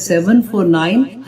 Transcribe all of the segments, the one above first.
749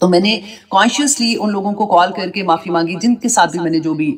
تو میں نے کانشیسلی ان لوگوں کو کال کر کے معافی مانگی جن کے ساتھ بھی میں نے جو بھی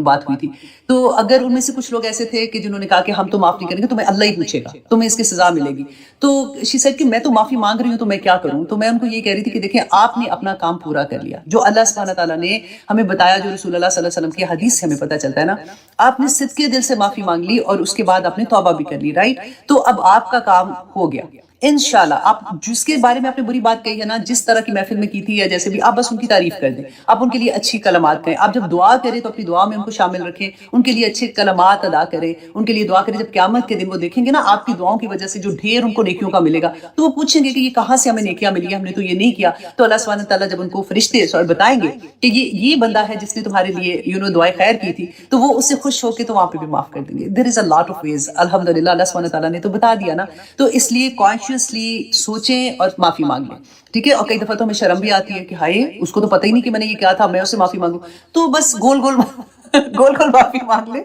بات ہوئی تھی. تو اگر ان میں سے کچھ لوگ ایسے تھے کہ جنہوں نے کہا کہ ہم تو معاف نہیں کریں گے، تمہیں اللہ ہی پوچھے گا، تمہیں اس کی سزا ملے گی. تو شی سیڈ کہ میں تو معافی مانگ رہی ہوں تو میں کیا کروں. تو میں ان کو یہ کہہ رہی تھی کہ دیکھیں آپ نے اپنا کام پورا کر لیا جو اللہ سبحانہ تعالیٰ نے ہمیں بتایا، جو رسول اللہ صلی اللہ علیہ وسلم کی حدیث سے ہمیں پتہ چلتا ہے نا. آپ نے صدقے دل سے معافی مانگ لی اور اس کے بعد آپ نے توبہ بھی کر لی، رائٹ. تو اب آپ کا کام ہو گیا انشاءاللہ. آپ جس کے بارے میں آپ نے بری بات کہی ہے نا، جس طرح کی محفل میں کی تھی یا جیسے بھی، آپ بس ان کی تعریف کر دیں، آپ ان کے لیے اچھی کلمات کہیں. آپ جب دعا کریں تو اپنی دعا میں ان کو شامل رکھیں، ان کے لیے اچھے کلمات ادا کریں، ان کے لیے دعا کریں. جب قیامت کے دن وہ دیکھیں گے نا آپ کی دعاؤں کی وجہ سے جو ڈھیر ان کو نیکیوں کا ملے گا، تو وہ پوچھیں گے کہ یہ کہاں سے ہمیں نیکیاں ملی، ہم نے تو یہ نہیں کیا. تو اللہ سبحانہ تعالیٰ جب ان کو فرشتے بتائیں گے کہ یہ بندہ ہے جس نے تمہارے لیے دعائیں خیر کی تھی، تو وہ اس سے خوش ہو کے تو وہاں پہ بھی معاف کر دیں گے. دیر از اے لاٹ آف ویز. الحمدللہ اللہ سبحانہ تعالیٰ نے تو بتا دیا نا. تو اس لیے کانشیسلی سوچیں اور معافی مانگ لیں، ٹھیک ہے. اور کئی دفعہ تو ہمیں شرم بھی آتی ہے کہ ہائے اس کو تو پتہ ہی نہیں کہ میں نے یہ کیا تھا، میں اس سے معافی مانگوں. تو بس گول گول معافی مانگ لیں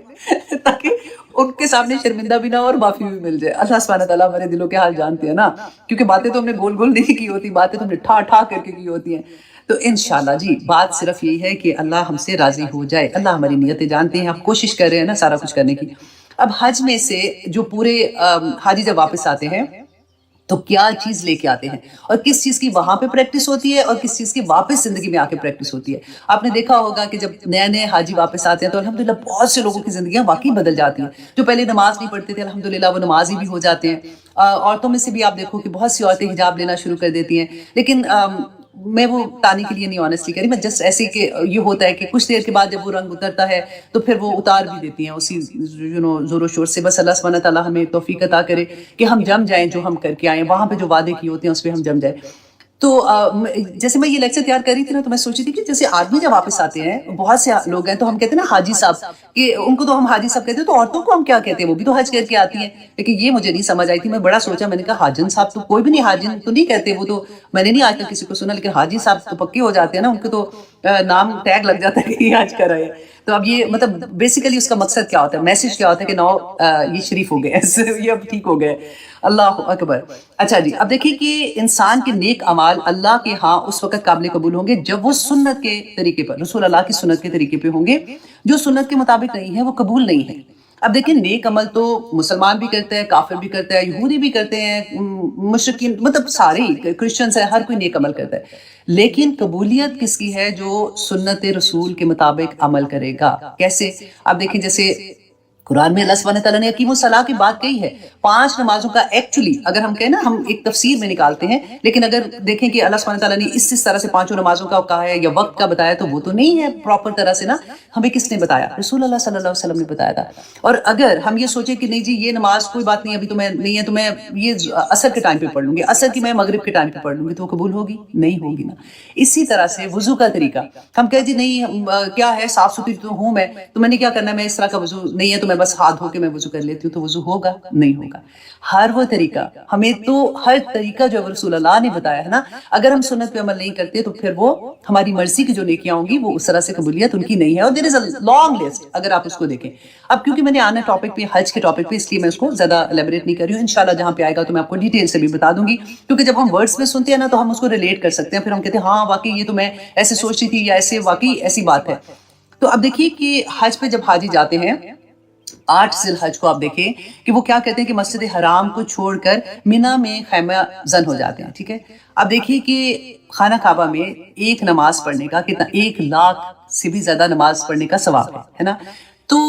تاکہ ان کے سامنے شرمندہ بھی نہ ہو اور معافی بھی مل جائے. اللہ سبحانہ تعالیٰ ہمارے دلوں کے حال جانتے ہیں نا، کیونکہ باتیں تو ہم نے گول گول نہیں کی ہوتی، باتیں تو ہم نے ٹھا ٹھا کر کے کی ہوتی ہیں. تو انشاءاللہ جی بات صرف یہی ہے کہ اللہ ہم سے راضی ہو جائے. اللہ ہماری نیتیں جانتے ہیں، آپ کوشش کر رہے ہیں نا سارا کچھ کرنے کی. اب حج میں سے جو پورے حاجی جب واپس آتے ہیں تو کیا چیز لے کے آتے ہیں اور کس چیز کی وہاں پہ پریکٹس ہوتی ہے اور کس چیز کی واپس زندگی میں آ کے پریکٹس ہوتی ہے. آپ نے دیکھا ہوگا کہ جب نئے نئے حاجی واپس آتے ہیں تو الحمدللہ بہت سے لوگوں کی زندگیاں واقعی بدل جاتی ہیں. جو پہلے نماز نہیں پڑھتے تھے الحمدللہ وہ نمازی بھی ہو جاتے ہیں. عورتوں میں سے بھی آپ دیکھو کہ بہت سی عورتیں حجاب لینا شروع کر دیتی ہیں. لیکن میں وہ تانے کے لیے نہیں آنیسٹلی کہہ رہی، میں جسٹ ایسے کہ یہ ہوتا ہے کہ کچھ دیر کے بعد جب وہ رنگ اترتا ہے تو پھر وہ اتار بھی دیتی ہیں اسی زور و شور سے. بس اللہ سبحانہ تعالیٰ ہمیں توفیق عطا کرے کہ ہم جم جائیں، جو ہم کر کے آئیں وہاں پہ جو وعدے کیے ہوتے ہیں اس پہ ہم جم جائیں. تو جیسے میں یہ لیکچر تیار کر رہی تھی نا تو میں سوچی تھی کہ جیسے آدمی جب واپس آتے ہیں، بہت سے لوگ ہیں تو ہم کہتے ہیں نا حاجی صاحب، کہ ان کو تو ہم حاجی صاحب کہتے ہیں، تو عورتوں کو ہم کیا کہتے ہیں؟ وہ بھی تو حج کر کے آتی ہیں. لیکن یہ مجھے نہیں سمجھ آئی تھی. میں بڑا سوچا، میں نے کہا حاجن صاحب تو کوئی بھی نہیں، حاجن تو نہیں کہتے، وہ تو میں نے نہیں آج تک کسی کو سنا. لیکن حاجی صاحب تو پکے ہو جاتے ہیں نا، ان کے تو نام ٹیگ لگ جاتا ہے کہ یہ حج کر رہے ہیں. تو اب یہ مطلب بیسیکلی اس کا مقصد کیا ہوتا ہے، میسج کیا ہوتا ہے کہ نو یہ شریف ہو گئے، یہ اب ٹھیک ہو گئے. اللہ اکبر. اچھا جی، اب دیکھیے کہ انسان کے نیک اعمال اللہ کے ہاں اس وقت قابل قبول ہوں گے جب وہ سنت کے طریقے پر، رسول اللہ کی سنت کے طریقے پہ ہوں گے. جو سنت کے مطابق نہیں ہے وہ قبول نہیں ہے. اب دیکھیں نیک عمل تو مسلمان بھی کرتے ہیں، کافر بھی کرتا ہے، یہودی بھی کرتے ہیں، مشرکین، مطلب سارے کرسچنز ہیں، ہر کوئی نیک عمل کرتا ہے. لیکن قبولیت کس کی ہے؟ جو سنت رسول کے مطابق عمل کرے گا. کیسے؟ اب دیکھیں جیسے قرآن میں اللہ سبحانہ تعالیٰ نے اقیم الصلاۃ کی بات کہی ہے. 5 نمازوں کا ایکچولی اگر ہم کہیں نا، ہم ایک تفسیر میں نکالتے ہیں، لیکن اگر دیکھیں کہ اللہ سبحانہ تعالیٰ نے اس طرح سے 5 نمازوں کا کہا ہے یا وقت کا بتایا تو وہ تو نہیں ہے پراپر طرح سے نا. ہمیں کس نے بتایا؟ رسول اللہ صلی اللہ علیہ وسلم نے بتایا تھا. اور اگر ہم یہ سوچیں کہ نہیں جی یہ نماز کوئی بات نہیں، ابھی تو میں نہیں ہے تو میں یہ عصر کے ٹائم پہ پڑھ لوں گی، عصر کی میں مغرب کے ٹائم پہ پڑھ لوں گی، تو وہ قبول ہوگی؟ نہیں ہوگی نا. اسی طرح سے وضو کا طریقہ، ہم کہیں جی نہیں کیا ہے، صاف ستھری تو ہوں میں، تو میں نے کیا کرنا ہے، میں اس طرح کا وضو نہیں ہے تو میں بس ہاتھ دھو کے میں وضو کر لیتی ہوں، تو وضو ہوگا؟ نہیں ہوگا. ہر وہ طریقہ، ہمیں تو ہر طریقہ جو رسول اللہ نے بتایا ہے نا، اگر ہم سنت پہ عمل نہیں کرتے تو پھر وہ ہماری مرضی کی جو نیکیاں ہوں گی وہ اس طرح سے قبولیت ان کی نہیں ہے. اور دیر از اے لانگ لسٹ اگر آپ اس کو دیکھیں. اب کیونکہ میں نے آنا ٹاپک پہ حج کے ٹاپک پہ، اس لیے میں اس کو زیادہ الیبریٹ نہیں کر رہی ہوں. انشاءاللہ جہاں پہ آئے گا تو میں آپ کو ڈیٹیل سے بھی بتا دوں گی، کیونکہ جب ہم ورڈز میں سنتے ہیں نا تو ہم اس کو ریلیٹ کر سکتے ہیں، پھر ہم کہتے ہیں ہاں واقعی یہ تو میں ایسے سوچ رہی تھی، یا ایسے واقعی ایسی بات ہے. تو اب دیکھیے کہ حج پہ جب حاجی جاتے ہیں 8 ذی الحج کو، آپ دیکھیں کہ وہ کیا کہتے ہیں کہ مسجد حرام کو چھوڑ کر مینا میں خیمہ زن ہو جاتے ہیں. ٹھیک ہے، اب دیکھیے کہ خانہ کعبہ میں ایک نماز پڑھنے کا کتنا، 1 لاکھ سے بھی زیادہ نماز پڑھنے کا ثواب ہے نا. تو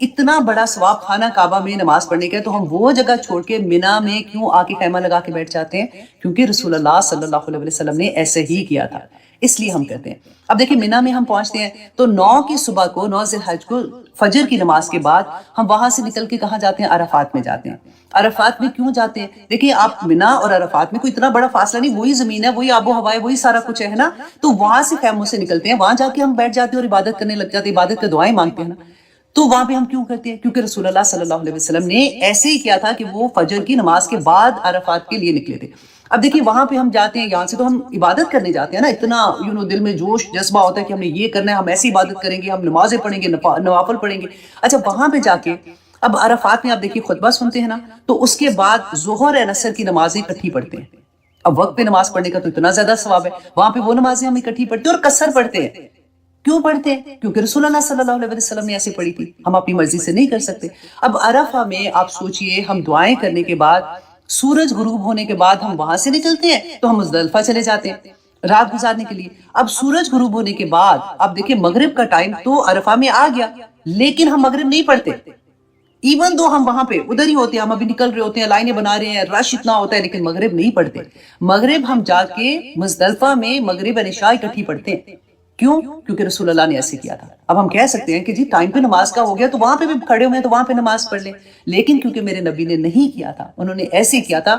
اتنا بڑا ثواب خانہ کعبہ میں نماز پڑھنے کا، تو ہم وہ جگہ چھوڑ کے مینا میں کیوں آ کے خیمہ لگا کے بیٹھ جاتے ہیں؟ کیونکہ رسول اللہ صلی اللہ علیہ وسلم نے ایسے ہی کیا تھا، اس لیے ہم کرتے ہیں. اب دیکھیں مینا میں ہم پہنچتے ہیں تو 9 کی صبح کو، 9 ذی الحج کو فجر کی نماز کے بعد ہم وہاں سے نکل کے کہاں جاتے ہیں؟ عرفات میں جاتے ہیں. عرفات میں کیوں جاتے ہیں؟ دیکھیں آپ مینا اور عرفات میں کوئی اتنا بڑا فاصلہ نہیں، وہی زمین ہے، وہی آب و ہوا ہے، وہی سارا کچھ ہے نا. تو وہاں سے خیموں سے نکلتے ہیں، وہاں جا کے ہم بیٹھ جاتے ہیں اور عبادت کرنے لگ جاتے ہیں، عبادت کا دعائیں مانگتے ہیں نا. تو وہاں پہ ہم کیوں کرتے ہیں؟ کیونکہ رسول اللہ صلی اللہ علیہ وسلم نے ایسے ہی کیا تھا کہ وہ فجر کی نماز کے بعد عرفات کے لیے نکلے تھے. اب دیکھیے وہاں پہ ہم جاتے ہیں، یہاں سے تو ہم عبادت کرنے جاتے ہیں نا، اتنا دل میں جوش جذبہ ہوتا ہے کہ ہم نے یہ کرنا ہے، ہم ایسی عبادت کریں گے، ہم نمازیں پڑھیں گے، نوافل پڑھیں گے. اچھا وہاں پہ جا کے اب عرفات میں آپ دیکھیے خطبہ سنتے ہیں نا، تو اس کے بعد ظہر اور عصر کی نمازیں اکٹھی پڑھتے ہیں. اب وقت پہ نماز پڑھنے کا تو اتنا زیادہ ثواب ہے، وہاں پہ وہ نمازیں ہم اکٹھی پڑھتے ہیں اور کثر پڑھتے ہیں. کیوں پڑھتے ہیں؟ کیونکہ رسول اللہ صلی اللہ علیہ وسلم نے ایسے پڑھی تھی، ہم اپنی مرضی سے نہیں کر سکتے. اب عرفہ میں آپ سوچئے ہم دعائیں کرنے کے بعد سورج غروب ہونے کے بعد ہم وہاں سے نکلتے ہیں تو ہم مزدلفہ چلے جاتے ہیں رات گزارنے کے لیے. اب سورج غروب ہونے کے بعد اب دیکھیں مغرب کا ٹائم تو عرفہ میں آ گیا، لیکن ہم مغرب نہیں پڑھتے. ایون دو ہم وہاں پہ ادھر ہی ہوتے ہیں، ہم ابھی نکل رہے ہوتے ہیں، لائنیں بنا رہے ہیں، رش اتنا ہوتا ہے، لیکن مغرب نہیں پڑھتے. مغرب ہم جا کے مزدلفہ میں مغرب اور عشاء اکٹھی پڑھتے ہیں. کیوں؟ کیونکہ رسول اللہ نے ایسے کیا تھا. اب ہم کہہ سکتے ہیں کہ جی ٹائم پہ نماز کا ہو گیا تو وہاں پہ بھی کھڑے ہوئے ہیں تو وہاں پہ نماز پڑھ لیں، لیکن کیونکہ میرے نبی نے نہیں کیا تھا، انہوں نے ایسے کیا تھا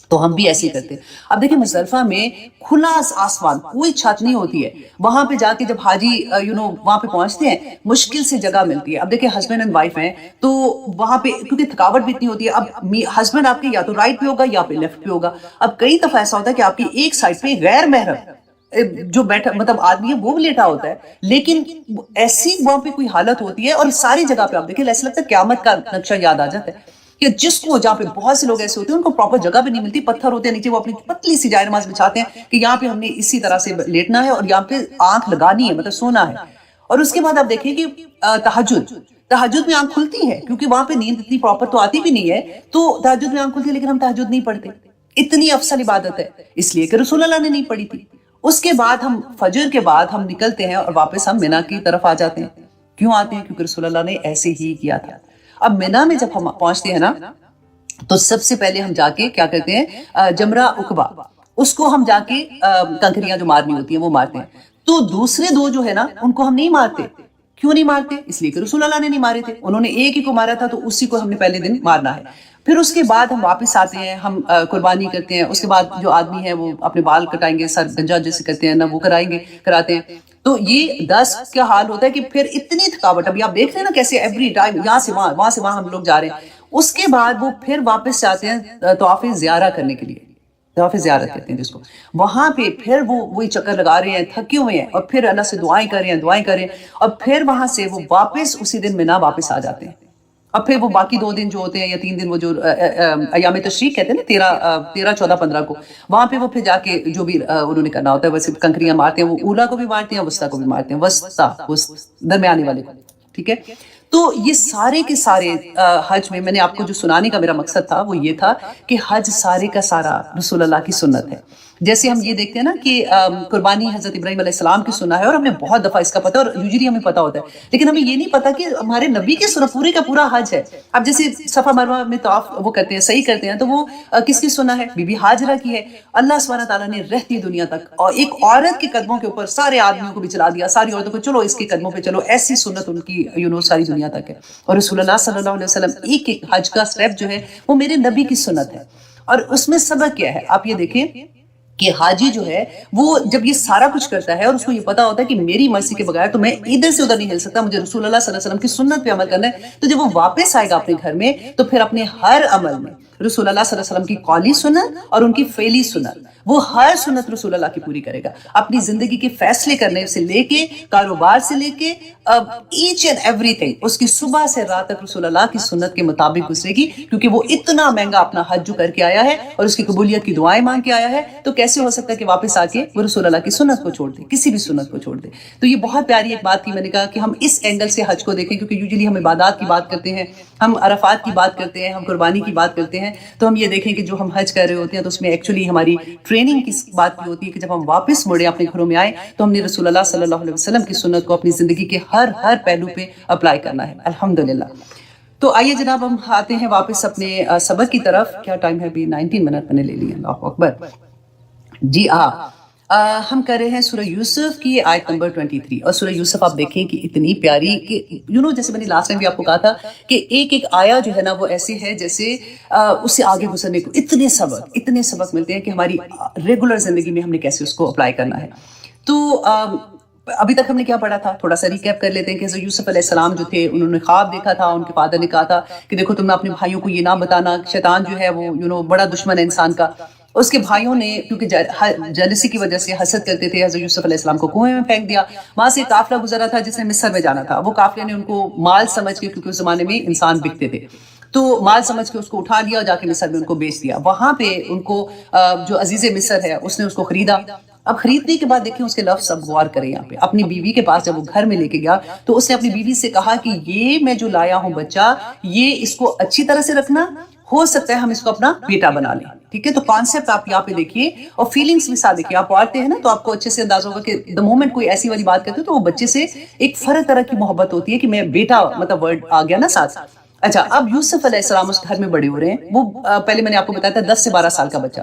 تو ہم بھی ایسے ہی کرتے. اب دیکھیں مزدلفہ میں کھلا آسمان، کوئی چھت نہیں ہوتی ہے. وہاں پہ جا کے جب حاجی وہاں پہ پہنچتے ہیں مشکل سے جگہ ملتی ہے. اب دیکھیں ہسبینڈ اینڈ وائف ہیں تو وہاں پہ کیونکہ تھکاوٹ بھی اتنی ہوتی ہے. اب ہسبینڈ آپ کے یا تو رائٹ پہ ہوگا یا پہ لیفٹ پہ ہوگا. اب کئی دفعہ ایسا ہوتا ہے کہ آپ کی ایک سائڈ پہ غیر محرم جو بیٹھا مطلب آدمی ہے وہ بھی لیٹا ہوتا ہے، لیکن ایسی وہاں پہ کوئی حالت ہوتی ہے اور ساری جگہ پہ آپ دیکھیں ایسا لگتا ہے قیامت کا نقشہ یاد آ جاتا ہے کہ جس کو جہاں پہ بہت سے لوگ ایسے ہوتے ہیں ان کو پراپر جگہ بھی نہیں ملتی، پتھر ہوتے ہیں نیچے، وہ اپنی پتلی سی جائے نماز بچھاتے ہیں کہ یہاں پہ ہم نے اسی طرح سے لیٹنا ہے اور یہاں پہ آنکھ لگانی ہے، مطلب سونا ہے. اور اس کے بعد آپ دیکھیں کہ تہجد میں آنکھ کھلتی ہے کیونکہ وہاں پہ نیند اتنی پراپر تو آتی بھی نہیں ہے، تو تہجد میں آنکھ کھلتی ہے، لیکن ہم تہجد نہیں پڑھتے. اتنی افضل عبادت ہے اس لیے کہ رسول اللہ نے نہیں پڑھی تھی. اس کے بعد ہم فجر کے بعد ہم نکلتے ہیں اور واپس ہم مینا کی طرف آ جاتے ہیں. کیوں آتے ہیں؟ کیونکہ رسول اللہ نے ایسے ہی کیا تھا. اب مینا میں جب ہم پہنچتے ہیں نا تو سب سے پہلے ہم جا کے کیا کرتے ہیں، جمرہ عقبہ، اس کو ہم جا کے کنکریاں جو مارنی ہوتی ہیں وہ مارتے ہیں. تو دوسرے دو جو ہے نا ان کو ہم نہیں مارتے. کیوں نہیں مارتے؟ اس لیے کہ رسول اللہ نے نہیں مارے تھے، انہوں نے ایک ہی کو مارا تھا تو اسی کو ہم نے پہلے دن مارنا ہے. پھر اس کے بعد ہم واپس آتے ہیں، ہم قربانی کرتے ہیں. اس کے بعد جو آدمی ہے وہ اپنے بال کٹائیں گے، سر گنجا جیسے کرتے ہیں نا وہ کراتے ہیں. تو یہ 10 کا حال ہوتا ہے کہ پھر اتنی تھکاوٹ، ابھی آپ دیکھ رہے ہیں نا کیسے ایوری ٹائم یہاں سے وہاں، وہاں سے وہاں ہم لوگ جا رہے ہیں. اس کے بعد وہ پھر واپس جاتے ہیں طواف زیارہ کرنے کے لیے، طواف زیارت کہتے ہیں جس کو. وہاں پہ پھر وہی چکر لگا رہے ہیں، تھکے ہوئے ہیں، اور پھر اللہ سے دعائیں کر رہے ہیں اور پھر وہاں سے وہ واپس اسی دن مینا واپس آ جاتے ہیں. اور پھر وہ باقی 2 دن جو ہوتے ہیں یا 3 دن وہ جو ایام تشریق کہتے ہیں نا 13 14 15 کو، وہاں پہ وہ پھر جا کے جو بھی انہوں نے کرنا ہوتا ہے ویسے کنکریاں مارتے ہیں. وہ اولا کو بھی مارتے ہیں، وسطیٰ کو بھی مارتے ہیں، درمیانے والے کو. ٹھیک ہے، تو یہ سارے کے سارے حج میں نے آپ کو جو سنانے کا میرا مقصد تھا وہ یہ تھا کہ حج سارے کا سارا رسول اللہ کی سنت ہے. جیسے ہم یہ دیکھتے ہیں نا کہ قربانی حضرت ابراہیم علیہ السلام کی سننا ہے اور ہمیں بہت دفعہ اس کا پتہ اور یوزلی ہمیں پتہ ہوتا ہے، لیکن ہمیں یہ نہیں پتا کہ ہمارے نبی کی سنت پورے کا پورا حج ہے. اب جیسے صفا مروہ میں طواف وہ کرتے ہیں، صحیح کرتے ہیں، تو وہ کس کی سننا ہے؟ بی بی ہاجرہ کی ہے. اللہ سبحانہ تعالیٰ نے رہتی دنیا تک اور ایک عورت کے قدموں کے اوپر سارے آدمیوں کو بھی چلا دیا، ساری عورتوں کو چلو اس کے قدموں پہ چلو، ایسی سنت ان کی ساری دنیا تک ہے. اور رسول اللہ صلی اللہ علیہ وسلم ایک ایک حج کا سٹیپ جو ہے وہ میرے نبی کی سنت ہے. اور اس میں سبق کیا ہے آپ یہ دیکھیں کہ حاجی جو ہے وہ جب یہ سارا کچھ کرتا ہے اور اس کو یہ پتا ہوتا ہے کہ میری مرضی کے بغیر تو میں ادھر سے ادھر نہیں ہل سکتا، مجھے رسول اللہ صلی اللہ علیہ وسلم کی سنت پہ عمل کرنا ہے، تو جب وہ واپس آئے گا اپنے گھر میں تو پھر اپنے ہر عمل میں رسول اللہ صلی اللہ علیہ وسلم کی قولی سنت اور ان کی فعلی سنت، وہ ہر سنت رسول اللہ کی پوری کرے گا. اپنی زندگی کے فیصلے کرنے سے لے کے، کاروبار سے لے کے، ایچ اینڈ ایوری تھنگ اس کی صبح سے رات تک رسول اللہ کی سنت کے مطابق گزرے گی، کیونکہ وہ اتنا مہنگا اپنا حج جو کر کے آیا ہے اور اس کی قبولیت کی دعائیں مانگ کے آیا ہے، تو کیسے ہو سکتا ہے کہ واپس آ کے وہ رسول اللہ کی سنت کو چھوڑ دے، کسی بھی سنت کو چھوڑ دے. تو یہ بہت پیاری ایک بات تھی، میں نے کہا کہ ہم اس اینگل سے حج کو دیکھیں، کیونکہ یوزلی ہم عبادات کی بات کرتے ہیں، ہم عرفات کی بات کرتے ہیں، ہم قربانی کی بات کرتے ہیں، تو ہم یہ دیکھیں کہ جو ہم حج کر رہے ہوتے ہیں تو اس میں ایکچولی ہماری ٹریننگ کی بات بھی ہوتی ہے کہ جب ہم واپس مڑے اپنے گھروں میں آئیں تو ہم نے رسول اللہ صلی اللہ علیہ وسلم کی سنت کو اپنی زندگی کے ہر پہلو پہ اپلائی کرنا ہے. الحمدللہ. تو آئیے جناب ہم آتے ہیں واپس اپنے سبق کی طرف. کیا ٹائم ہے ابھی؟ 19 منٹ میں نے لے لیا. اللہ اکبر. جی ہم کر رہے ہیں سورہ یوسف کی آیت نمبر 23. اور سورہ یوسف آپ دیکھیں کہ اتنی پیاری کہ جیسے میں نے لاسٹ ٹائم بھی آپ کو کہا تھا کہ ایک ایک آیا جو ہے نا وہ ایسے ہے جیسے اس سے آگے گزرنے کو اتنے سبق ملتے ہیں کہ ہماری ریگولر زندگی میں ہم نے کیسے اس کو اپلائی کرنا ہے. تو ابھی تک ہم نے کیا پڑھا تھا تھوڑا سا ریکیپ کر لیتے ہیں کہ حضرت یوسف علیہ السلام جو تھے انہوں نے خواب دیکھا تھا. ان کے فادر نے کہا تھا کہ دیکھو تم نے اپنے بھائیوں کو یہ نہ بتانا، شیطان جو ہے وہ بڑا دشمن ہے انسان کا. اس کے بھائیوں نے کیونکہ جلسی کی وجہ سے حسد کرتے تھے، حضرت یوسف علیہ السلام کو کنویں میں پھینک دیا. وہاں سے قافلہ گزرا تھا جس نے مصر میں جانا تھا، وہ قافلے نے ان کو مال سمجھ کے، کیونکہ اس زمانے میں انسان بکتے تھے، تو مال سمجھ کے اس کو اٹھا لیا اور جا کے مصر میں ان کو بیچ دیا. وہاں پہ ان کو جو عزیز مصر ہے اس نے اس کو خریدا. اب خریدنے کے بعد دیکھیں اس کے لفظ اب غور کریں یہاں پہ. اپنی بیوی کے پاس جب وہ گھر میں لے کے گیا تو اس نے اپنی بیوی سے کہا کہ یہ میں جو لایا ہوں بچہ، یہ اس کو اچھی طرح سے رکھنا، ہو سکتا ہے ہم اس کو اپنا بیٹا بنا لیں. ٹھیک ہے، تو کانسیپٹ آپ یہاں پہ دیکھیے اور فیلنگز بھی ساتھ دیکھیے. آپ پڑھتے ہیں نا تو آپ کو اچھے سے اندازہ ہوگا کہ دا مومنٹ کوئی ایسی والی بات کرتے ہو تو وہ بچے سے ایک فرق طرح کی محبت ہوتی ہے کہ میں بیٹا مطلب ورڈ آ گیا نا ساتھ. اچھا، اب یوسف علیہ السلام اس گھر میں بڑے ہو رہے ہیں. وہ پہلے میں نے آپ کو بتایا تھا 10 سے 12 سال کا بچہ.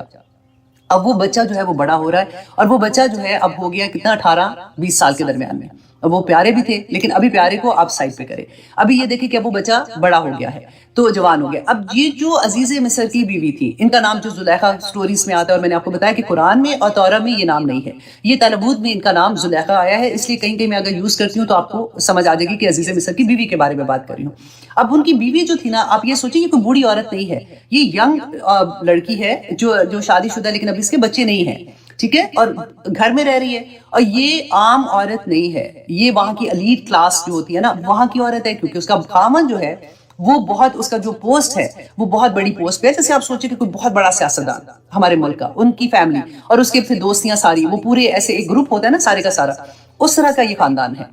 اب وہ بچہ جو ہے وہ بڑا ہو رہا ہے اور وہ بچہ جو ہے اب ہو گیا کتنا 18-20 سال کے درمیان میں. وہ پیارے بھی تھے لیکن ابھی پیارے کو آپ سائڈ پہ کرے. ابھی یہ دیکھیں کہ اب وہ بچہ بڑا ہو گیا ہے تو جوان ہو گیا. اب یہ جو عزیز مصر کی بیوی تھی ان کا نام جو زلیخا سٹوریز میں آتا ہے، اور میں نے آپ کو بتایا کہ قرآن میں اور تورات میں یہ نام نہیں ہے، یہ تلمود میں ان کا نام زلیخا آیا ہے. اس لیے کہیں کہیں میں اگر یوز کرتی ہوں تو آپ کو سمجھ آ جائے گی کہ عزیز مصر کی بیوی کے بارے میں بات کر رہی ہوں. اب ان کی بیوی جو تھی نا، آپ یہ سوچیں یہ کوئی بوڑھی عورت نہیں ہے، یہ ینگ لڑکی ہے جو شادی شدہ لیکن ابھی اس کے بچے نہیں ہیں. ٹھیک ہے، اور گھر میں رہ رہی ہے اور یہ عام عورت نہیں ہے، یہ وہاں کی ایلیٹ کلاس جو ہوتی ہے نا وہاں کی عورت ہے، کیونکہ اس کا خاوند جو ہے وہ بہت، اس کا جو پوسٹ ہے وہ بہت بڑی پوسٹ پہ ہے. جیسے آپ سوچیں کہ کوئی بہت بڑا سیاستدان ہمارے ملک کا، ان کی فیملی اور اس کے پھر دوستیاں ساری، وہ پورے ایسے ایک گروپ ہوتا ہے نا سارے کا سارا، اس طرح کا یہ خاندان ہے.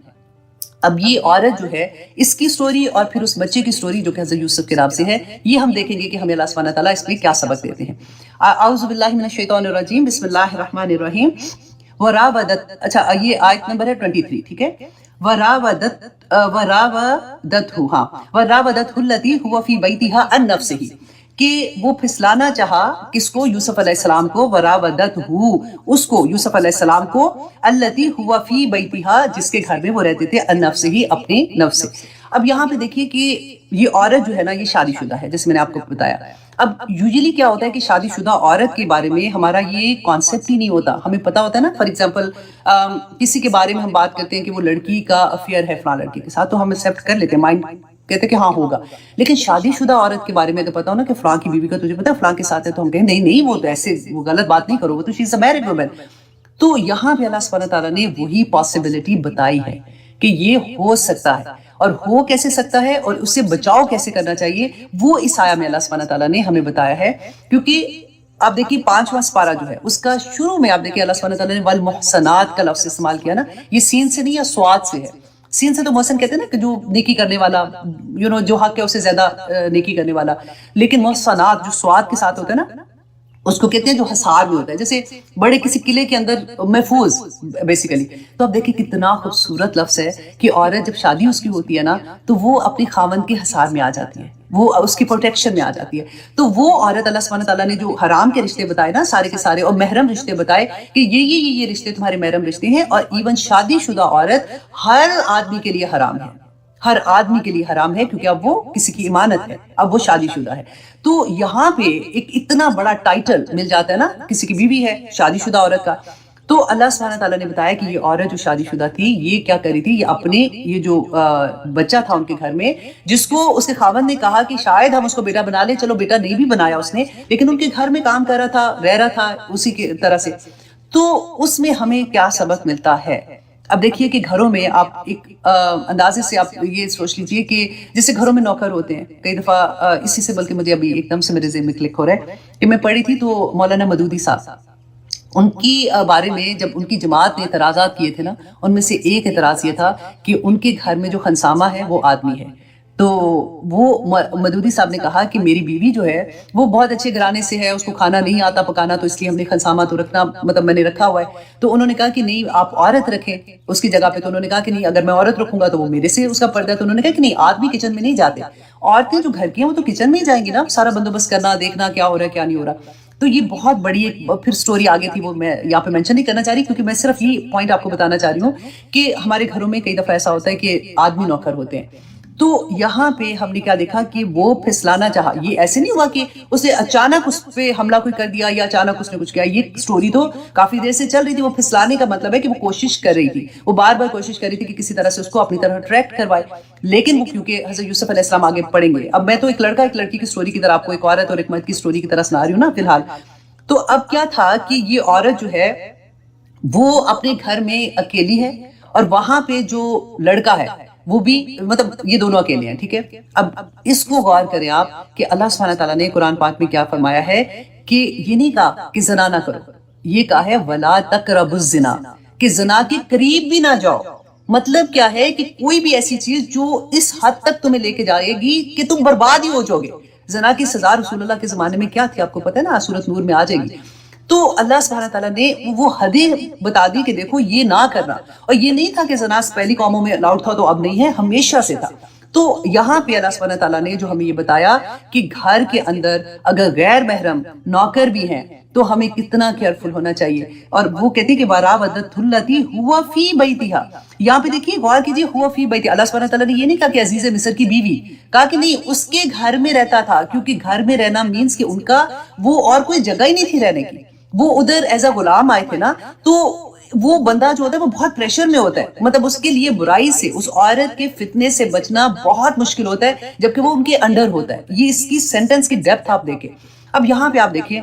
اب یہ عورت جو ہے اس کی سٹوری اور پھر اس بچے کی سٹوری جو کہ حضرت یوسف کے نام سے ہے، یہ ہم دیکھیں گے کہ ہمیں اللہ سبحانہ تعالیٰ اس میں کیا سبق دیتے ہیں. اعوذ باللہ من الشیطان الرجیم، بسم اللہ الرحمن الرحیم. وراودت، اچھا یہ آیت نمبر ہے 23. ٹھیک ہے، وراودت التی هو فی بیتها عن نفسہ، کہ وہ پھسلانا چاہا کس کو؟ یوسف علیہ السلام کو. وراودتہ، اس کو یوسف علیہ السلام کو، التی ہوا فی بیتہا، جس کے گھر میں وہ رہتے تھے، عن نفسہ، اپنے نفس سے. اب یہاں پہ دیکھیے کہ یہ عورت جو ہے نا یہ شادی شدہ ہے، جیسے میں نے آپ کو بتایا. اب یوزلی کیا ہوتا ہے کہ شادی شدہ عورت کے بارے میں ہمارا یہ کانسیپٹ ہی نہیں ہوتا. ہمیں پتا ہوتا ہے نا، فار ایگزامپل کسی کے بارے میں ہم بات کرتے ہیں کہ وہ لڑکی کا افیئر ہے فلاں لڑکی کے ساتھ، تو ہم ایکسیپٹ کر لیتے ہیں، مائنڈ کہتے کہ ہاں ہوگا. لیکن شادی شدہ عورت کے بارے میں اگر پتا ہو نا کہ فلاں کی بیوی کا تجھے پتا ہے فلاں کے ساتھ ہے، تو ہم کہیں نہیں وہ تو ایسے، وہ غلط بات نہیں کرو، وہ تو شی از اے میرڈ وومن. تو یہاں پہ اللہ سبحانہ تعالیٰ نے وہی پاسبلٹی بتائی ہے کہ یہ ہو سکتا ہے، اور ہو کیسے سکتا ہے اور اس سے بچاؤ کیسے کرنا چاہیے، وہ اس آیہ میں اللہ سبحانہ تعالیٰ نے ہمیں بتایا ہے. کیونکہ آپ دیکھیے 5واں سپارہ جو ہے اس کا شروع میں آپ دیکھیے اللہ سبحانہ تعالیٰ نے والمحسنات کا لفظ استعمال کیا نا. یہ سین سے نہیں یا سواد سے ہے. سین سے تو محسن کہتے ہیں نا کہ جو نیکی کرنے والا، جو حق ہے اسے زیادہ نیکی کرنے والا. لیکن محسنات جو سواد کے ساتھ ہوتا ہے نا، اس کو کہتے ہیں جو حصار میں ہوتا ہے، جیسے بڑے کسی قلعے کے اندر محفوظ بیسیکلی. تو اب دیکھیں کتنا خوبصورت لفظ ہے کہ عورت جب شادی اس کی ہوتی ہے نا تو وہ اپنی خاوند کے حصار میں آ جاتی ہے، وہ اس کی پروٹیکشن میں آ جاتی ہے. تو وہ عورت اللہ سبحانہ تعالیٰ نے جو حرام کے رشتے بتائے نا سارے کے سارے، اور محرم رشتے بتائے کہ یہ رشتے تمہارے محرم رشتے ہیں. اور ایون شادی شدہ عورت ہر آدمی کے لیے حرام ہے، ہر آدمی کے لیے حرام ہے، کیونکہ اب وہ کسی کی امانت ہے، اب وہ شادی شدہ ہے. تو یہاں پہ ایک اتنا بڑا ٹائٹل مل جاتا ہے نا، کسی کی بیوی ہے شادی شدہ عورت کا. تو اللہ سبحانہ تعالیٰ نے بتایا کہ یہ عورت جو شادی شدہ تھی یہ کیا کری تھی، یہ اپنے یہ جو بچہ تھا ان کے گھر میں، جس کو اس کے خاوند نے کہا کہ شاید ہم اس کو بیٹا بنا لیں، چلو بیٹا نہیں بھی بنایا اس نے، لیکن ان کے گھر میں کام کر رہا تھا، رہ رہا تھا اسی کی طرح سے. تو اس میں ہمیں کیا سبق ملتا ہے؟ اب دیکھیے کہ گھروں میں آپ ایک اندازے سے آپ یہ سوچ لیجئے کہ جیسے گھروں میں نوکر ہوتے ہیں کئی دفعہ، اسی سے بلکہ مجھے ابھی ایک دم سے میرے ذہن میں کلک ہو رہا ہے کہ میں پڑھی تھی تو مولانا مودودی صاحب، ان کی بارے میں جب ان کی جماعت نے اعتراضات کیے تھے نا، ان میں سے ایک اعتراض یہ تھا کہ ان کے گھر میں جو خنسامہ ہے وہ آدمی ہے. تو وہ مودودی صاحب نے کہا کہ میری بیوی جو ہے وہ بہت اچھے گھرانے سے ہے، اس کو کھانا نہیں آتا پکانا، تو اس لیے ہم نے خنسامہ تو رکھنا، مطلب میں نے رکھا ہوا ہے. تو انہوں نے کہا کہ نہیں آپ عورت رکھیں اس کی جگہ پہ. تو انہوں نے کہا کہ نہیں اگر میں عورت رکھوں گا تو وہ میرے سے اس کا پردہ ہے. تو انہوں نے کہا کہ نہیں آدمی کچن میں نہیں جاتے، عورتیں جو گھر کی ہیں وہ تو کچن میں ہی جائیں گی نا، سارا بندوبست کرنا، دیکھنا کیا ہو رہا ہے کیا نہیں ہو رہا. تو یہ بہت بڑی ایک پھر سٹوری آگے تھی، وہ میں یہاں پہ مینشن نہیں کرنا چاہ رہی، کیونکہ میں صرف یہ پوائنٹ آپ کو بتانا چاہ رہی ہوں کہ ہمارے گھروں میں کئی دفعہ ایسا ہوتا ہے کہ آدمی نوکر ہوتے ہیں. تو یہاں پہ ہم نے کیا دیکھا کہ وہ پھسلانا چاہا. یہ ایسے نہیں ہوا کہ اس نے اچانک اس پہ حملہ کوئی کر دیا یا اچانک اس نے کچھ کیا، یہ سٹوری تو کافی دیر سے چل رہی تھی. وہ پھسلانے کا مطلب ہے کہ وہ کوشش کر رہی تھی، وہ بار بار کوشش کر رہی تھی کہ کسی طرح سے اس کو اپنی طرح اٹریکٹ کروائے. لیکن وہ کیونکہ حضرت یوسف علیہ السلام آگے پڑھیں گے، اب میں تو ایک لڑکا ایک لڑکی کی سٹوری کی طرح آپ کو ایک عورت اور ایک مرد کی سٹوری کی طرح سنا رہی ہوں نا فی الحال. تو اب کیا تھا کہ یہ عورت جو ہے وہ اپنے گھر میں اکیلی ہے، اور وہاں پہ جو لڑکا ہے وہ بھی مطلب یہ دونوں اکیلے ہیں، ٹھیک ہے. اب اس کو غور کریں آپ کہ اللہ سبحانہ تعالیٰ نے قرآن پاک میں کیا فرمایا ہے کہ یہ نہیں کہا کہ زنا نہ کرو، یہ کہا ہے وَلَا تَقْرَبُوا الزِّنَا، کہ زنا کے قریب بھی نہ جاؤ. مطلب کیا ہے کہ کوئی بھی ایسی چیز جو اس حد تک تمہیں لے کے جائے گی کہ تم برباد ہی ہو جاؤ گے. زنا کی سزا رسول اللہ کے زمانے میں کیا تھی آپ کو پتہ ہے نا، سورۃ نور میں آ جائے گی. تو اللہ سبحانہ تعالیٰ نے وہ حدیں بتا دی کہ دیکھو یہ نہ کرنا. اور یہ نہیں تھا کہ زنا پہلی قوموں میں الاؤڈ تھا تو اب نہیں ہے، ہمیشہ سے تھا. تو یہاں پہ اللہ سبحانہ تعالیٰ نے جو ہمیں یہ بتایا کہ گھر کے اندر اگر غیر محرم نوکر بھی ہیں تو ہمیں کتنا کیئرفل ہونا چاہیے. اور وہ کہتی کہ وَرَاوَدَتْهُ الَّتِي هُوَ فِي بَيْتِهَا، یہاں پہ دیکھیے غور کیجیے ہوا فی بیتی. اللہ سبحانہ تعالیٰ نے یہ نہیں کہا کہ عزیز مصر کی بیوی، کہا کہ نہیں اس کے گھر میں رہتا تھا، کیونکہ گھر میں رہنا مینس کہ ان کا وہ اور کوئی جگہ ہی نہیں تھی رہنے کی. وہ ادھر ایز اے غلام آئے تھے نا، تو وہ بندہ جو ہوتا ہے وہ بہت پریشر میں ہوتا ہے. مطلب اس کے لیے برائی سے، اس عورت کے فتنے سے بچنا بہت مشکل ہوتا ہے جبکہ وہ ان کے انڈر ہوتا ہے. یہ اس کی سینٹنس کی ڈیپتھ آپ دیکھیں. اب یہاں پہ آپ دیکھیں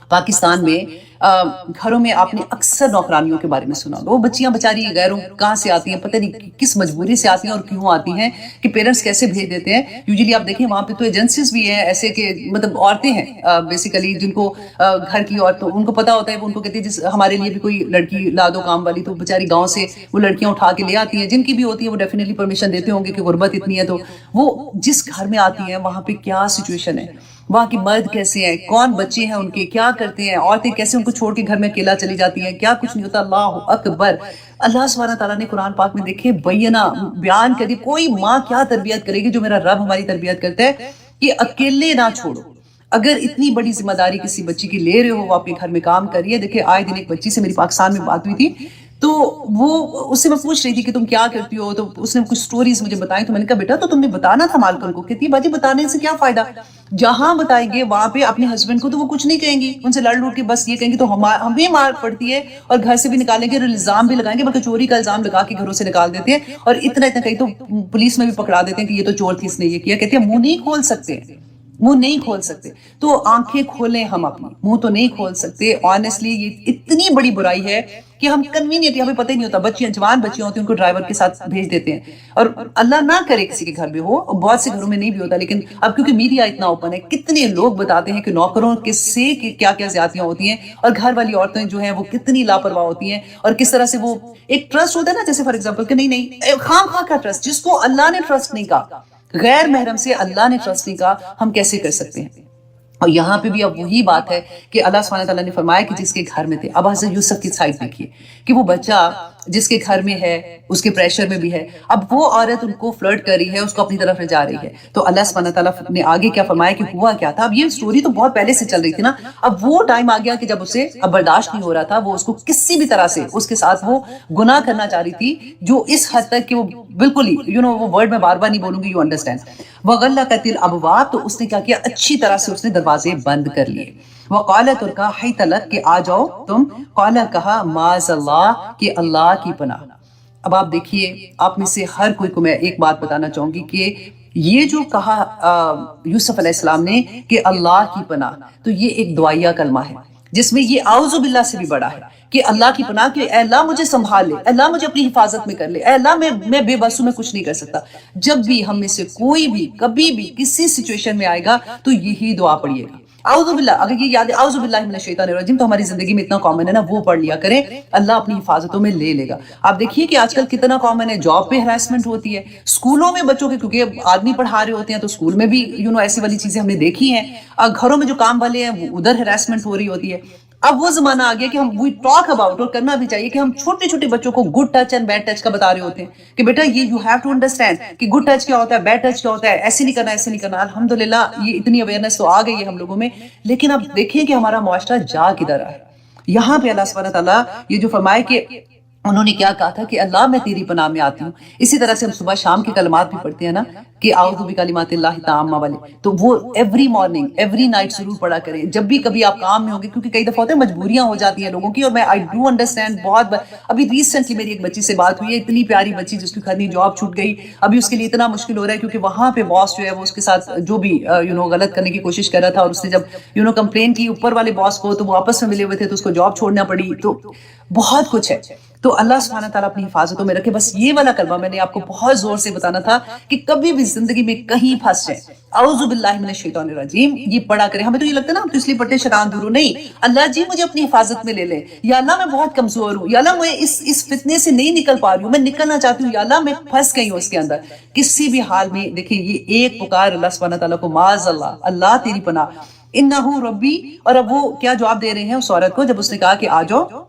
پاکستان میں گھروں میں آپ نے اکثر نوکرانیوں کے بارے میں سنا ہوگا. وہ بچیاں بیچاری غیروں کہاں سے آتی ہیں، پتہ نہیں کس مجبوری سے آتی ہیں اور کیوں آتی ہیں، کہ پیرنٹس کیسے بھیج دیتے ہیں. یوزلی آپ دیکھیں وہاں پہ تو ایجنسیز بھی ہیں ایسے کہ مطلب عورتیں ہیں بیسیکلی جن کو گھر کی عورتوں ان کو پتا ہوتا ہے، وہ ان کو کہتی ہے جس ہمارے لیے بھی کوئی لڑکی لا دو کام والی. تو بیچاری گاؤں سے وہ لڑکیاں اٹھا کے لے آتی ہیں، جن کی بھی ہوتی ہے وہ ڈیفینیٹلی پرمیشن دیتے ہوں گے کہ غربت اتنی ہے. تو وہ جس گھر میں آتی ہیں وہاں پہ کیا سچویشن ہے، وہاں کے مرد کیسے ہیں، کون بچے ہیں ان کے، کیا کرتے ہیں، عورتیں کیسے ان کو چھوڑ کے گھر میں اکیلا چلی جاتی ہیں، کیا کچھ نہیں ہوتا. اللہ اکبر. اللہ سبحانہ تعالیٰ نے قرآن پاک میں دیکھیں بیان کر دی. کوئی ماں کیا تربیت کرے گی جو میرا رب ہماری تربیت کرتا ہے کہ اکیلے نہ چھوڑو. اگر اتنی بڑی ذمہ داری کسی بچی کی لے رہے ہو، وہ اپنے گھر میں کام کریے. دیکھیں آئے دن ایک بچی سے میری پاکستان میں بات ہوئی تھی، تو وہ اس سے میں پوچھ رہی تھی کہ تم کیا کرتی ہو، تو اس نے کچھ سٹوریز مجھے بتائیں. تو میں نے کہا بیٹا تو تم نے بتانا تھا مالکن کو. کہتی ہے باجی بتانے سے کیا فائدہ، جہاں بتائیں گے وہاں پہ اپنے ہسبینڈ کو تو وہ کچھ نہیں کہیں گی، ان سے لڑ لوٹ کے بس یہ کہیں گے تو ہمیں مار پڑتی ہے اور گھر سے بھی نکالیں گے اور الزام بھی لگائیں گے، بلکہ چوری کا الزام لگا کے گھروں سے نکال دیتے ہیں. اور اتنا کہیں تو پولیس میں بھی پکڑا دیتے ہیں کہ یہ تو چور تھی، اس نے یہ کیا. کہتے ہیں منہ نہیں کھول سکتے، منہ نہیں کھول سکتے. تو آنکھیں کھولیں ہم اپنی، منہ تو نہیں کھول سکتے. آنیسٹلی یہ اتنی بڑی برائی ہے کہ ہم کنوینئنٹ، ہمیں پتہ ہی نہیں ہوتا. بچیاں جوان بچیاں ہوتی ہیں ان کو ڈرائیور کے ساتھ بھیج دیتے ہیں. اور اللہ نہ کرے کسی کے گھر میں ہو، بہت سے گھروں میں نہیں بھی ہوتا، لیکن اب کیونکہ میڈیا اتنا اوپن ہے، کتنے لوگ بتاتے ہیں کہ نوکروں کے سے کیا کیا زیادتیاں ہوتی ہیں، اور گھر والی عورتیں جو ہیں وہ کتنی لاپرواہ ہوتی ہیں. اور کس طرح سے وہ ایک ٹرسٹ ہوتا ہے نا، جیسے فار ایگزامپل کہ نہیں خام خواہ کا ٹرسٹ، جس کو اللہ نے ٹرسٹ نہیں کہا، غیر محرم سے اللہ نے ٹرسٹ نہیں کہا، ہم کیسے کر سکتے ہیں. اور یہاں پہ بھی اب وہی بات ہے کہ اللہ سبحانہ تعالیٰ نے فرمایا کہ جس کے گھر میں تھے. اب حضرت یوسف کی سائڈ دیکھیے کہ وہ بچہ جس کے گھر میں ہے اس کے پریشر میں بھی ہے، اب وہ عورت ان کو فلرٹ کر رہی ہے، اس کو اپنی طرف لے جا رہی ہے. تو اللہ سبحانہ تعالیٰ نے آگے کیا فرمایا کہ ہوا کیا تھا. اب یہ سٹوری تو بہت پہلے سے چل رہی تھی نا، اب وہ ٹائم آ گیا کہ جب اسے اب برداشت نہیں ہو رہا تھا. وہ اس کو کسی بھی طرح سے اس کے ساتھ وہ گناہ کرنا چاہ رہی تھی، جو اس حد تک کہ وہ بالکل ہی وہ ورڈ میں بار بار نہیں بولوں گی، یو انڈرسٹینڈ. وغلقت الابواب، تو اس نے کیا کیا، اچھی طرح سے اس نے دروازے بند کر لیے. وقالت، اور کہا، حیت لک، کہ آ جاؤ تم. قال، کہا، معاذ اللہ، کہ اللہ کی پناہ. اب آپ دیکھیے آپ میں سے ہر کوئی کو میں ایک بات بتانا چاہوں گی کہ یہ جو کہا یوسف علیہ السلام نے کہ اللہ کی پناہ، تو یہ ایک دعائیہ کلمہ ہے جس میں یہ اعوذ باللہ سے بھی بڑا ہے کہ اللہ کی پناہ، کہ اے اللہ مجھے سنبھال لے، اے اللہ مجھے اپنی حفاظت میں کر لے، اے اللہ میں بے بس ہوں، میں کچھ نہیں کر سکتا. جب بھی ہم میں سے کوئی بھی کبھی بھی کسی سچویشن میں آئے گا تو یہی دعا پڑھیے گا، اعوذ باللہ. اگر یہ یاد ہے اعوذ باللہ من الشیطان الرجیم، تو ہماری زندگی میں اتنا کامن ہے نا، وہ پڑھ لیا کریں، اللہ اپنی حفاظتوں میں لے لے گا. آپ دیکھیے کہ آج کل کتنا کامن ہے، جاب پہ ہراسمنٹ ہوتی ہے، اسکولوں میں بچوں کے، کیونکہ آدمی پڑھا رہے ہوتے ہیں تو اسکول میں بھی ایسی والی چیزیں ہم نے دیکھی ہیں. گھروں میں جو کام والے ہیں وہ ادھر ہراسمنٹ ہو رہی ہوتی ہے. اب وہ زمانہ آ گیا کہ ہم وی ٹاک اباؤٹ، اور کرنا بھی چاہیے، کہ ہم چھوٹے چھوٹے بچوں کو good touch and bad touch کا بتا رہے ہوتے ہیں کہ بیٹا یہ یو ہیو ٹو انڈرسٹینڈ کہ گڈ ٹچ کیا ہوتا ہے، بیڈ ٹچ کیا ہوتا ہے، ایسے نہیں کرنا، ایسے نہیں کرنا. الحمدللہ یہ اتنی اویئرنیس تو آ گئی ہے ہم لوگوں میں. لیکن اب دیکھیں کہ ہمارا معاشرہ جا کدھر رہا ہے. یہاں پہ اللہ سبحانہ تعالیٰ یہ جو فرمائے کہ انہوں نے کیا کہا تھا کہ اللہ میں تیری پناہ میں آتی ہوں. اسی طرح سے ہم صبح شام کے کلمات بھی پڑھتے ہیں نا، کہ اعوذ بکلمات اللہ التامہ والے، تو وہ ایوری مارننگ ایوری نائٹ ضرور پڑھا کریں جب بھی کبھی آپ کام میں ہوں گے، کیونکہ کئی دفعہ ہوتا ہے مجبوریاں ہو جاتی ہیں لوگوں کی، اور میں آئی ڈو انڈرسٹینڈ بہت ابھی ریسنٹلی میری ایک بچی سے بات ہوئی ہے، اتنی پیاری بچی جس کی خدنی جاب چھوٹ گئی، ابھی اس کے لیے اتنا مشکل ہو رہا ہے کیونکہ وہاں پہ باس جو ہے وہ اس کے ساتھ جو بھی غلط کرنے کی کوشش کر رہا تھا، اور اس نے جب کمپلین کی اوپر والے باس کو تو وہ آپس میں ملے ہوئے تھے تو اس کو جاب چھوڑنا پڑی، تو بہت کچھ ہے۔ تو اللہ سبحانہ تعالیٰ اپنی حفاظتوں میں رکھے۔ بس یہ والا کلمہ میں نے آپ کو بہت زور سے بتانا تھا کہ کبھی بھی زندگی میں کہیں پھنس جائیں، اعوذ باللہ من الشیطان الرجیم یہ پڑھا کریں۔ ہمیں تو یہ لگتا ہے نا ہم تو اس لیے پڑھتے ہیں شیطان دور ہو، نہیں، اللہ جی مجھے اپنی حفاظت میں لے لیں، یا اللہ میں بہت کمزور ہوں، یا اللہ میں اس فتنے سے نہیں نکل پا رہی ہوں، میں نکلنا چاہتی ہوں، یا اللہ میں پھنس گئی ہوں اس کے اندر، کسی بھی حال میں دیکھیں یہ ایک پکار اللہ سبحانہ تعالیٰ کو، معاذ اللہ، اللہ تیری پناہ، انہو ربی۔ اور اب وہ کیا جواب دے رہے ہیں اس عورت کو جب اس نے کہا کہ آ جاؤ،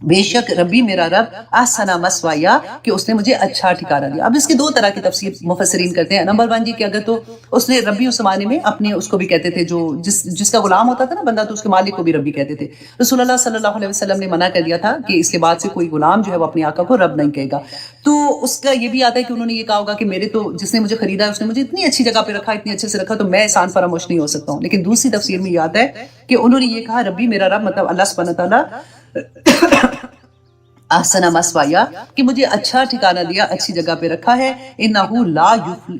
بے شک ربی میرا رب احسن مثوایا، کہ اس نے مجھے اچھا ٹھکانہ دیا۔ اب اس کی دو طرح کی تفسیر مفسرین کرتے ہیں۔ نمبر 1 جی کہ اگر تو اس نے ربی اس زمانے میں اپنے اس کو بھی کہتے تھے جو جس کا غلام ہوتا تھا نا بندہ، تو اس کے مالک کو بھی ربی کہتے تھے۔ رسول اللہ صلی اللہ علیہ وسلم نے منع کر دیا تھا کہ اس کے بعد سے کوئی غلام جو ہے وہ اپنے آقا کو رب نہیں کہے گا۔ تو اس کا یہ بھی آتا ہے کہ انہوں نے یہ کہا ہوگا کہ میرے تو جس نے مجھے خریدا ہے اس نے مجھے اتنی اچھی جگہ پہ رکھا، اتنی اچھے سے رکھا، تو میں احسان فراموش نہیں ہو سکتا ہوں۔ لیکن دوسری تفسیر میں یہ آتا ہے کہ انہوں نے یہ کہا ربی میرا رب، مطلب اللہ سبحانہ تعالیٰ احسن مثوایا، کہ مجھے اچھا ٹھکانہ دیا، اچھی جگہ پہ رکھا ہے، انہو لا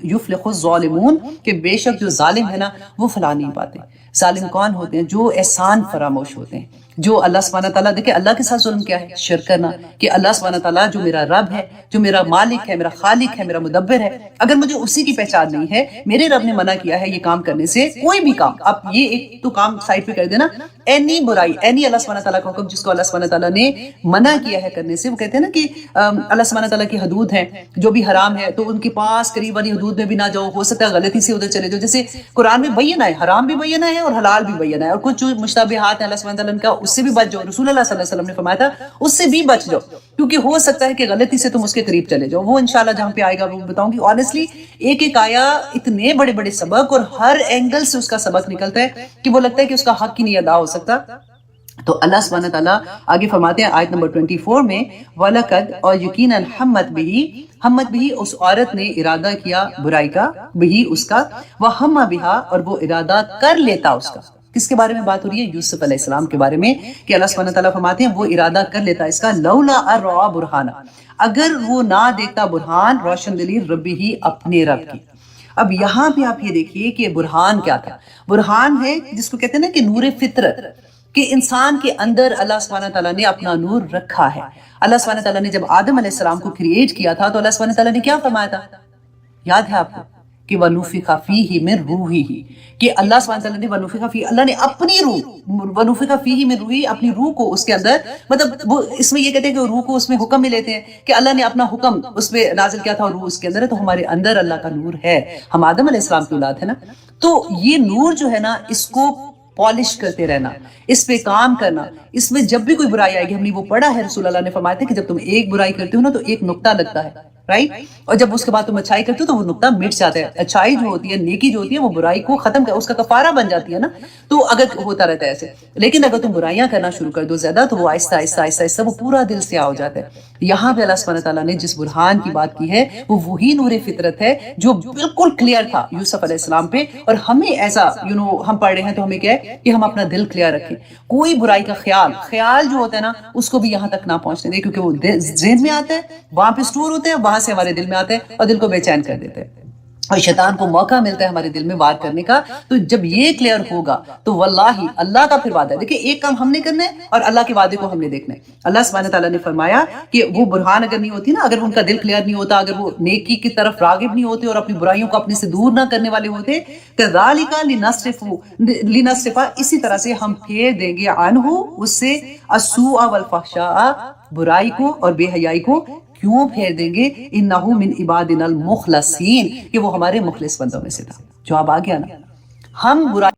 یفلح الظالمون، کہ بے شک جو ظالم ہے نا وہ فلاح نہیں پاتے۔ ظالم کون ہوتے ہیں؟ جو احسان فراموش ہوتے ہیں، جو اللہ سبحانہ تعالیٰ، دیکھیں اللہ کے ساتھ ظلم کیا ہے؟ شرک کرنا، کہ اللہ سبحانہ تعالیٰ جو میرا رب ہے، جو میرا مالک ہے، میرا خالق ہے، میرا مدبر ہے، اگر مجھے اسی کی پہچان نہیں ہے، میرے رب نے منع کیا ہے یہ کام کرنے سے، کوئی بھی کام، آپ یہ ایک تو کام سائڈ پہ کر دینا، اینی برائی، اینی اللہ سبحانہ تعالیٰ کا حکم جس کو اللہ سبحانہ تعالیٰ نے منع کیا ہے کرنے سے، وہ کہتے ہیں نا کہ اللہ سبحانہ تعالیٰ کی حدود ہیں جو بھی حرام ہے تو ان کے پاس قریب والی حدود میں بھی نہ جاؤ، ہو سکتا ہے غلطی سے ادھر چلے جاؤ، جیسے قرآن میں بینہ ہے، حرام بھی بینہ ہے اور حلال بھی بینہ ہے، اور کچھ جو مشتبہات ہیں اللہ سبحانہ تعالیٰ کا اس سے بھی بچ جاؤ، رسول اللہ صلی اللہ علیہ وسلم نے فرمایا تھا اس سے بھی بچ جاؤ، کیونکہ ہو سکتا ہے کہ غلطی سے تم اس کے قریب چلے جاؤ۔ وہ انشاءاللہ جہاں پہ آئے گا وہ بتاؤں گی۔ آنیسٹلی ایک ایک آیا اتنے بڑے بڑے سبق اور ہر اینگل سے اس کا سبق نکلتا ہے کہ وہ لگتا ہے کہ اس کا حق ہی نہیں ادا ہو سکتا۔ تو اللہ سبحانہ تعالیٰ آگے فرماتے ہیں آیت نمبر 24 میں، وَلَقَدْ، اور یقیناً حمت بھی اس عورت نے ارادہ کیا برائی کا، بھی اس کا، وَحَمَّ بِهَا، اور وہ ارادہ کر لیتا اس کا۔ کس کے بارے میں بات ہو رہی ہے؟ یوسف علیہ السلام کے بارے میں، کہ اللہ سبحانہ تعالیٰ فرماتے ہیں وہ ارادہ کر لیتا اس کا، لولا اروا برہانہ، اگر وہ نہ دیکھتا برہان، روشن دلیل، ربی ہی، اپنے رب کی۔ اب یہاں پہ آپ یہ دیکھیے کہ برہان کیا تھا؟ برہان ہے جس کو کہتے ہیں نا کہ نور فطرت، کہ انسان کے اندر اللہ سبحانہ تعالیٰ نے اپنا نور رکھا ہے۔ اللہ سبحانہ تعالیٰ نے جب آدم علیہ السلام کو کریٹ کیا تھا تو اللہ سبحانہ تعالیٰ نے کیا فرمایا تھا؟ یاد ہے آپ کو کہ وَنُفِخَ فِيهِ مِن رُوحِهِ، کہ اللہ سبحانہ تعالیٰ نے وَنُفِخَ فِيهِ، اللہ نے اپنی روح، وَنُفِخَ فِيهِ مِن رُوحِهِ، اپنی روح کو اس کے اندر، مطلب وہ اس میں یہ کہتے ہیں کہ روح کو اس میں حکم بھی لیتے ہیں کہ اللہ نے اپنا حکم اس پہ نازل کیا تھا اور روح اس کے اندر ہے، تو ہمارے اندر اللہ کا نور ہے، ہم آدم علیہ السلام کی اولاد ہے نا، تو یہ نور جو ہے نا اس کو پالش کرتے رہنا، اس پہ کام کرنا، اس میں جب بھی کوئی برائی آئے گی، ہم نے وہ پڑھا ہے، رسول اللہ نے فرمایا تھا کہ جب تم ایک برائی کرتے ہو نا تو ایک نقطہ لگتا ہے، رائٹ، اور جب اس کے بعد تم اچھائی کرتے ہو تو وہ نقطہ مٹ جاتا ہے۔ اچھائی جو ہوتی ہے، نیکی جو ہوتی ہے، وہ برائی کو ختم کر، اس کا کفارہ بن جاتی ہے نا، تو اگر ہوتا رہتا ہے ایسے، لیکن اگر تم برائیاں کرنا شروع کر دو زیادہ تو وہ آہستہ آہستہ آہستہ آہستہ وہ پورا دل سے ہو جاتا ہے۔ یہاں پہ اللہ سبحانہ تعالیٰ نے جس برہان کی بات کی ہے وہ وہی نور فطرت ہے جو بالکل کلیئر تھا یوسف علیہ السلام پہ، اور ہمیں ایسا ہم پڑھ رہے ہیں تو ہمیں کیا ہے کہ ہم اپنا دل کلیئر رکھیں، کوئی برائی کا خیال جو ہوتا ہے نا اس کو بھی یہاں تک نہ پہنچنے دیں، کیونکہ وہ ذہن میں آتا ہے، وہاں پہ اسٹور ہوتے ہیں، وہاں سے ہمارے دل میں آتا ہے اور دل کو بے چین کر دیتے ہیں، اور شیطان کو موقع ملتا ہے ہمارے دل میں وار کرنے کا۔ تو جب یہ کلیئر ہوگا تو واللہ اللہ کا پھر وعدہ ہے، دیکھیں ایک کام ہم نے کرنا ہے اور اللہ کے وعدے کو ہم نے دیکھنا ہے۔ اللہ سبحانہ تعالیٰ نے فرمایا کہ وہ برہان اگر نہیں ہوتی نا، اگر ان کا دل کلیئر نہیں ہوتا، اگر وہ نیکی کی طرف راغب نہیں ہوتے اور اپنی برائیوں کو اپنے سے دور نہ کرنے والے ہوتے، کذالک لنصرف، اسی طرح سے ہم پھیر دیں گے عنہ، اس سے، السوء والفحشاء، برائی کو اور بے حیائی کو۔ کیوں پھیر دیں گے؟ انہو من عبادنا المخلصین، کہ وہ ہمارے مخلص بندوں میں سے تھا۔ جواب آ گیا نا، ہم برائی